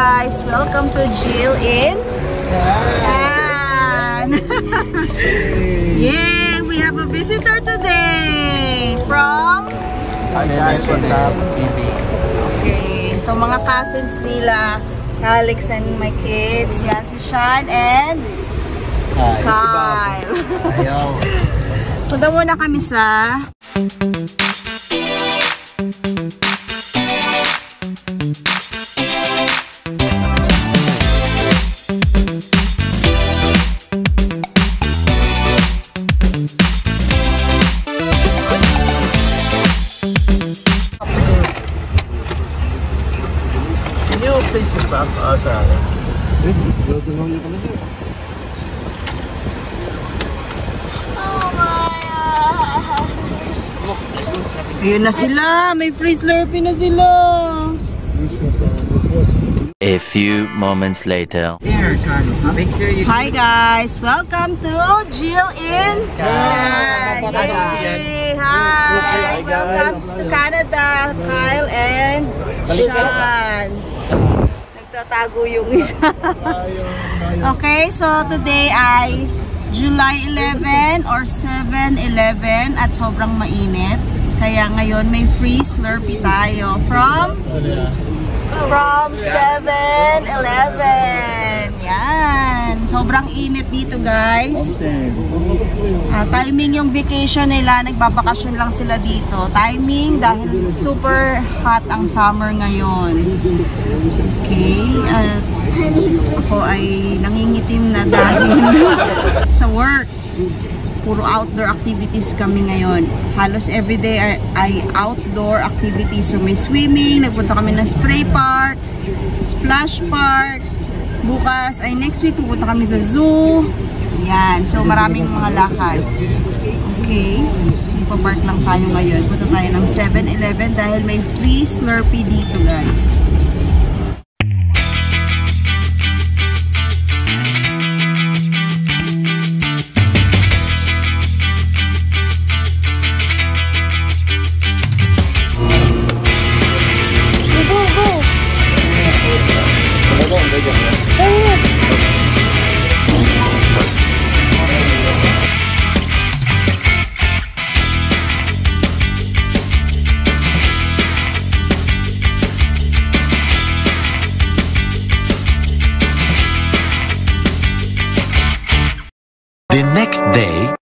guys! Welcome to Jill in Yan! Yay! We have a visitor today from... Hi guys, what's up? Okay, so mga cousins nila, Alex and my kids, yan si Sean and Kyle. Ayaw. Punta muna kami sa... Please stop us. Ayun na sila! May free Slurpee na sila! A few moments later. Make sure you... Hi guys! Welcome to Jill in Yan! Yay! Hi! Welcome to Canada, Kyle and Sean! Nagtatago yung isa. Okay, so today ay July 11 or 7/11 at sobrang mainit. Kaya ngayon may free Slurpee tayo from 7-Eleven. Yan. Sobrang init dito guys. Timing yung vacation nila. Nagbabakasyon lang sila dito. Timing dahil super hot ang summer ngayon. Okay. Ako ay nangingitim na dahil sa work. Puro outdoor activities kami ngayon. Halos everyday ay outdoor activities. So may swimming, nagpunta kami ng spray park, splash park. Bukas ay next week pupunta kami sa zoo. Yan. So maraming mga lakad. Okay. Ipapark lang tayo ngayon. Punta tayo ng 7-Eleven dahil may free Slurpee dito guys.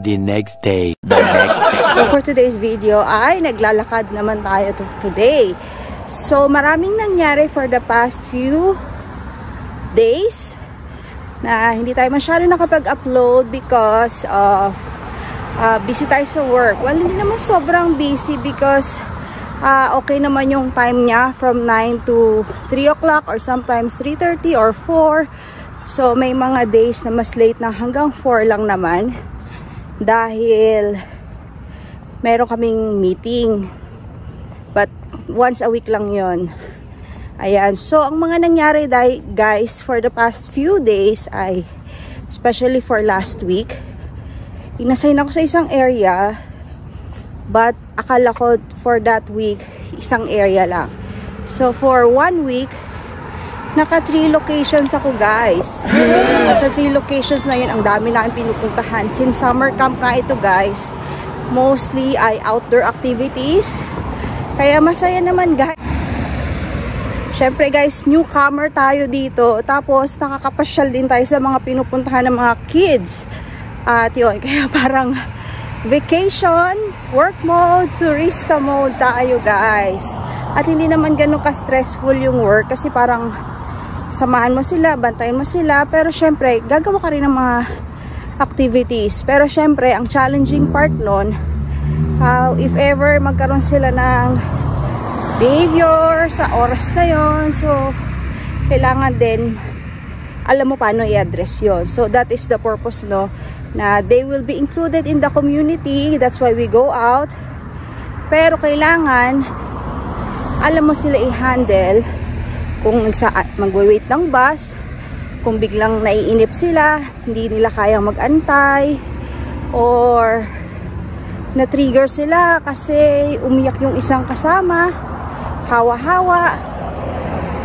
The next day. So for today's video ay naglalakad naman tayo today. So maraming nangyari for the past few days na hindi tayo masyado nakapag-upload because of busy tayo sa work. Well, hindi naman sobrang busy because okay naman yung time niya from 9 to 3 o'clock or sometimes 3:30 or 4. So may mga days na mas late na hanggang 4 lang naman. Dahil meron kaming meeting. But once a week lang yon. Ayan. So, ang mga nangyari guys for the past few days ay, especially for last week, inassign ako sa isang area. But akala ko for that week, isang area lang. So, for 1 week, naka 3 locations ako guys. At sa 3 locations na yun, ang dami namin pinupuntahan. Since summer camp nga ito guys, mostly ay outdoor activities. Kaya masaya naman guys. Syempre guys, newcomer tayo dito. Tapos nakakapasyal din tayo sa mga pinupuntahan ng mga kids. At yun, kaya parang vacation, work mode, turista mode tayo guys. At hindi naman ganun ka-stressful yung work kasi parang samahan mo sila, bantayan mo sila, pero syempre, gagawa ka rin ng mga activities. Pero syempre, ang challenging part nun, if ever magkaroon sila ng behavior sa oras na yon, so, kailangan din, alam mo paano i-address yon. So, that is the purpose, no, na they will be included in the community. That's why we go out. Pero kailangan, alam mo sila i-handle kung mag-wait ng bus, kung biglang naiinip sila, hindi nila kayang mag-antay, or na-trigger sila kasi umiyak yung isang kasama, hawa-hawa,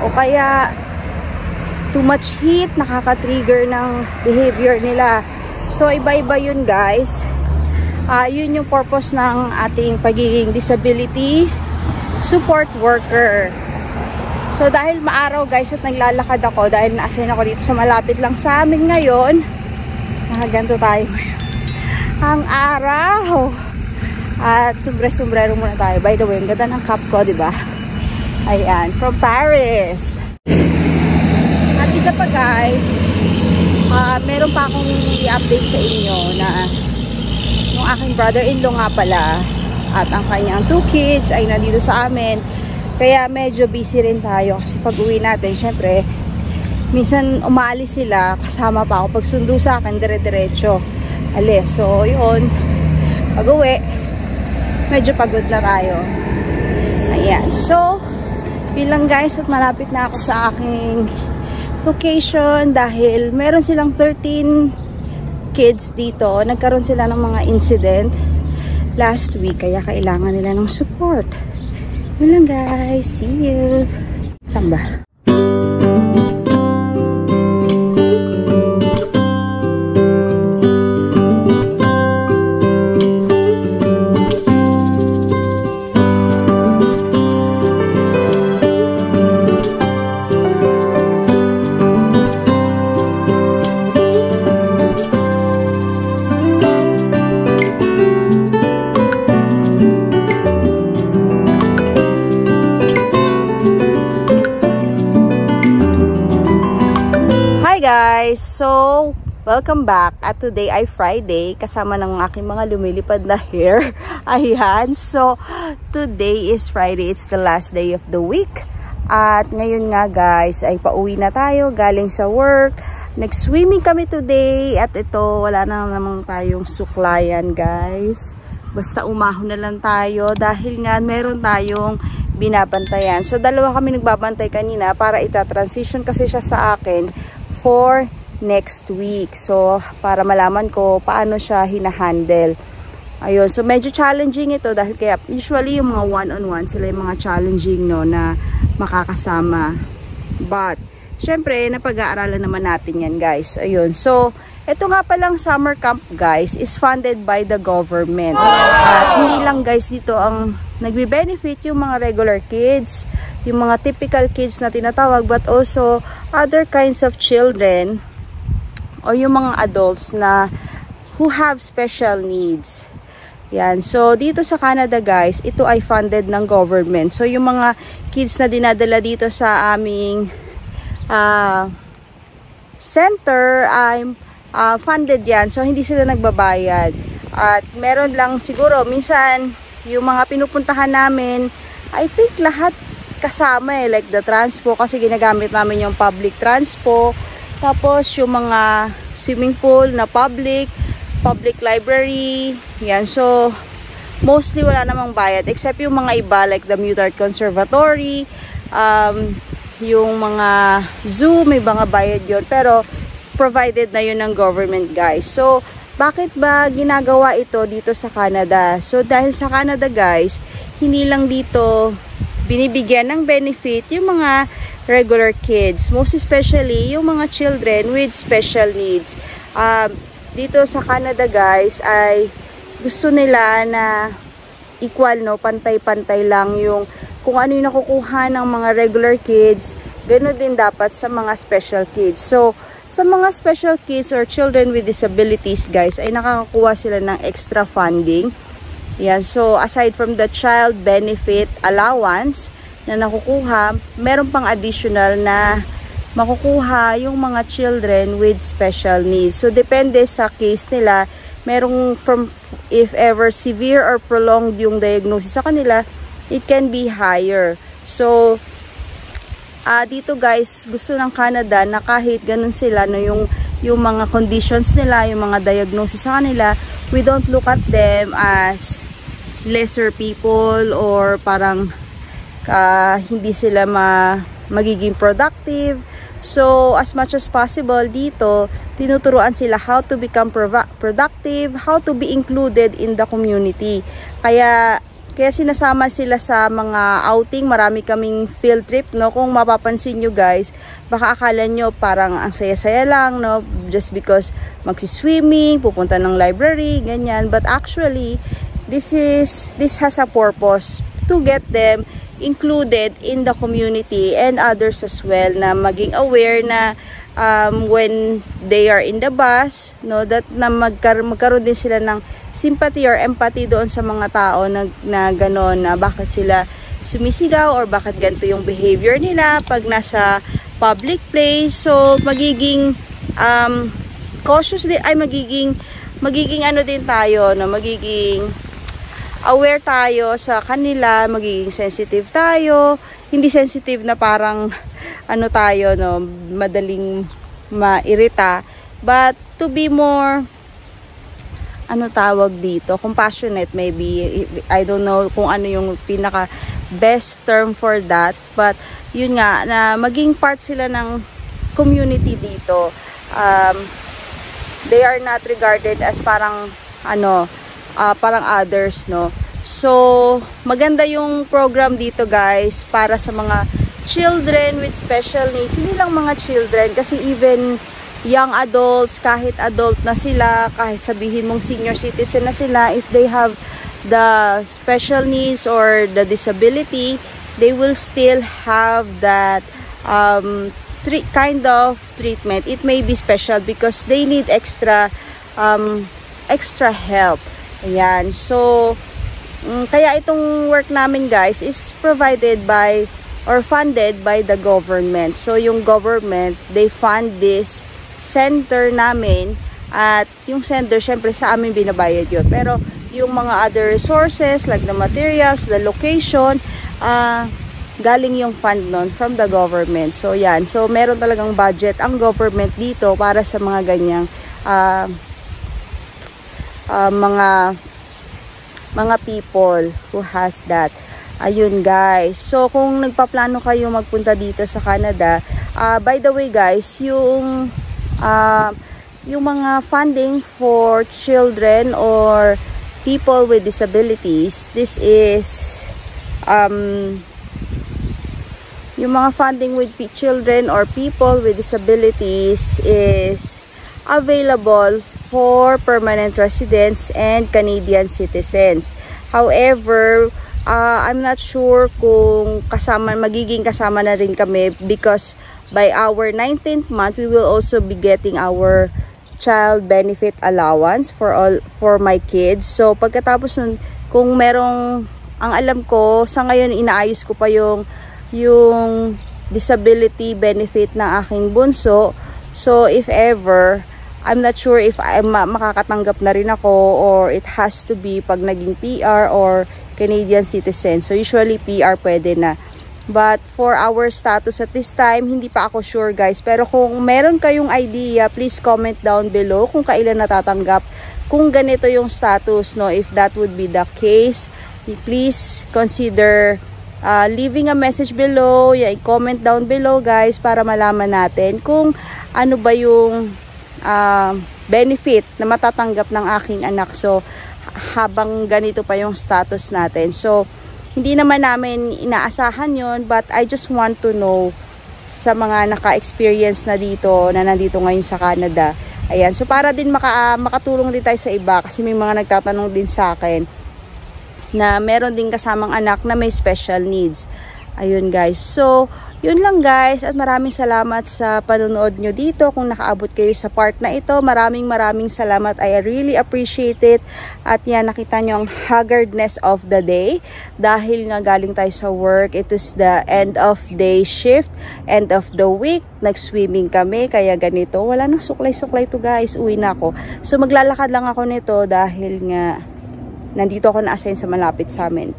o kaya too much heat, nakaka-trigger ng behavior nila. So, iba-iba yun guys. Yun yung purpose ng ating pagiging disability support worker. So, dahil maaraw guys at naglalakad ako, dahil na-assign ako dito sa malapit lang sa amin ngayon, nakaganto tayo ngayon. Ang araw! At sombrero muna tayo. By the way, ang ganda ng cap ko, diba? Ayan, from Paris. At isa pa guys, meron pa akong i-update sa inyo na yung aking brother-in-law nga pala at ang kanyang 2 kids ay nandito sa amin. Kaya medyo busy rin tayo kasi pag uwi natin, syempre, minsan umaalis sila, kasama pa ako. Pag sundo sa akin, dire-diretso alis. So, yun, pag uwi, medyo pagod na tayo. Ayan. So, bilang guys at malapit na ako sa aking location dahil meron silang 13 kids dito. Nagkaroon sila ng mga incident last week kaya kailangan nila ng support. Yun lang guys. See you. Samba. Guys, so welcome back. At today ay Friday, kasama ng aking mga lumilipad na hair. Ayan, so today is Friday, it's the last day of the week. At ngayon nga guys, ay pauwi na tayo galing sa work. Nag-swimming kami today. At ito, wala na namang tayong suklayan guys. Basta umahon na lang tayo dahil nga meron tayong binabantayan. So dalawa kami nagbabantay kanina para ita-transition kasi siya sa akin for next week. So, para malaman ko paano siya hinahandle. Ayun. So, medyo challenging ito dahil kaya usually yung mga one-on-one sila yung mga challenging no na makakasama. But, syempre, napag-aaralan naman natin yan guys. Ayun. So, ito nga palang summer camp guys is funded by the government. At hindi lang guys dito ang nagbe-benefit yung mga regular kids, yung mga typical kids na tinatawag, but also other kinds of children o yung mga adults na who have special needs. Yan. So, dito sa Canada guys, ito ay funded ng government. So, yung mga kids na dinadala dito sa aming center ay funded yan. So, hindi sila nagbabayad. At meron lang siguro, minsan, yung mga pinupuntahan namin, I think lahat kasama like the transpo, kasi ginagamit namin yung public transpo. Tapos, yung mga swimming pool na public library, yan. So, mostly wala namang bayad, except yung mga iba, like the Mute Art Conservatory, yung mga zoo, may mga bayad yun. Pero, provided na yun ng government, guys. So, bakit ba ginagawa ito dito sa Canada? So, dahil sa Canada, guys, hindi lang dito binibigyan ng benefit yung mga regular kids. Most especially, yung mga children with special needs. Dito sa Canada, guys, ay gusto nila na equal, no? Pantay-pantay lang yung kung ano yung nakukuha ng mga regular kids, gano'n din dapat sa mga special kids. So, sa mga special kids or children with disabilities, guys, ay nakakakuha sila ng extra funding. Yan. So, aside from the child benefit allowance na nakukuha, meron pang additional na makukuha yung mga children with special needs. So, depende sa case nila, merong from, if ever severe or prolonged yung diagnosis sa kanila, it can be higher. So, dito guys, gusto ng Canada na kahit ganun sila, no, yung mga conditions nila, yung mga diagnosis sa kanila, we don't look at them as lesser people or parang hindi sila magiging productive. So, as much as possible dito, tinuturuan sila how to become productive, how to be included in the community. Kaya, Kaya sinasama sila sa mga outing. Marami kaming field trip, no? Kung mapapansin nyo guys, baka akala nyo parang ang saya-saya lang, no? Just because magsiswimming, pupunta ng library, ganyan. But actually, this has a purpose to get them included in the community and others as well, na maging aware na when they are in the bus, no, that na magkaroon din sila ng sympathy or empathy doon sa mga tao na gano'n, na bakit sila sumisigaw or bakit ganito yung behavior nila pag nasa public place. So magiging cautious din, ay magiging ano din tayo, no, magiging aware tayo sa kanila, magiging sensitive tayo. Hindi sensitive na parang ano tayo, no, madaling mairita, but to be more, ano tawag dito, compassionate maybe. I don't know kung ano yung pinaka best term for that, but yun nga, na maging part sila ng community dito. They are not regarded as parang ano, parang others, no. So maganda yung program dito guys para sa mga children with special needs. Hindi lang mga children, kasi even young adults, kahit adult na sila, kahit sabihin mong senior citizen na sila, if they have the special needs or the disability, they will still have that kind of treatment. It may be special because they need extra help. Ayan. So kaya itong work namin guys is provided by or funded by the government. So yung government, they fund this center namin, at yung center syempre sa amin binabayad yun. Pero yung mga other resources like the materials, the location, galing yung fund nun from the government. So yan. So meron talagang budget ang government dito para sa mga ganyang mga people who has that. Ayun guys. So kung nagpaplano kayo magpunta dito sa Canada, by the way guys, yung mga funding for children or people with disabilities, this is yung mga funding with children or people with disabilities is available for permanent residents and Canadian citizens. However, I'm not sure kung magiging kasama na rin kami, because by our 19th month, we will also be getting our child benefit allowance for my kids. So pagkatapos nun, kung merong, ang alam ko, sa ngayon inaayos ko pa yung disability benefit ng aking bunso. So if ever, I'm not sure if makakatanggap na rin ako, or it has to be pag naging PR or Canadian citizen. So usually PR pwede na. But for our status at this time, hindi pa ako sure guys. Pero kung meron kayong idea, please comment down below kung kailan natatanggap, kung ganito yung status, no. If that would be the case, please consider leaving a message below, comment down below guys, para malaman natin kung ano ba yung benefit na matatanggap ng aking anak. So habang ganito pa yung status natin. So hindi naman namin inaasahan yon, but I just want to know sa mga naka-experience na dito, na nandito ngayon sa Canada. Ayan, so para din makatulong din tayo sa iba, kasi may mga nagtatanong din sa akin na meron din kasamang anak na may special needs. Ayun guys, so yun lang guys, at maraming salamat sa panonood nyo dito. Kung nakaabot kayo sa part na ito, maraming salamat. I really appreciate it. At yan, nakita nyo ang haggardness of the day, dahil nga galing tayo sa work. It is the end of day shift, end of the week. Nag-swimming kami, kaya ganito. Wala nang suklay-suklay to guys, uwi na ako. So maglalakad lang ako nito dahil nga nandito ako na-assign sa malapit sa amin.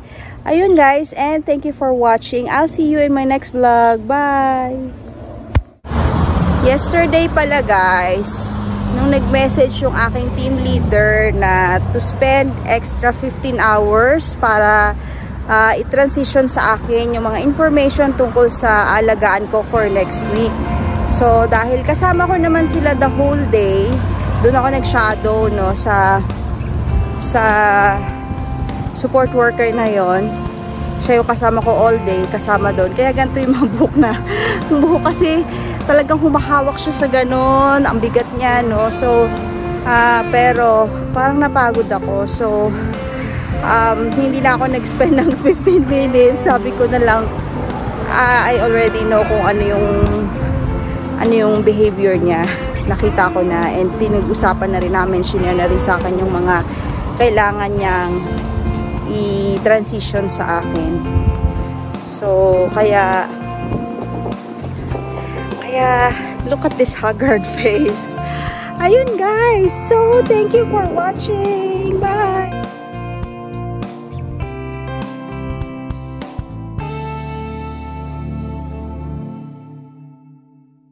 Ayun guys, and thank you for watching. I'll see you in my next vlog. Bye! Yesterday pala guys, nung nag-message yung aking team leader na to spend extra 15 hours para i-transition sa akin yung mga information tungkol sa alagaan ko for next week. So dahil kasama ko naman sila the whole day, doon ako nag-shadow, no, sa support worker na yon. Siya yung kasama ko all day, kasama doon. Kaya ganito yung mga buhok na. Yung buhok kasi talagang humahawak siya sa ganon. Ang bigat niya, no? So, pero parang napagod ako. So, hindi na ako nag-spend ng 15 minutes. Sabi ko na lang, I already know kung ano yung behavior niya. Nakita ko na, and pinag-usapan na rin namin, shinare na rin sa akin yung mga kailangan niyang i-transition sa akin. So, kaya look at this haggard face. Ayun guys, so thank you for watching. Bye!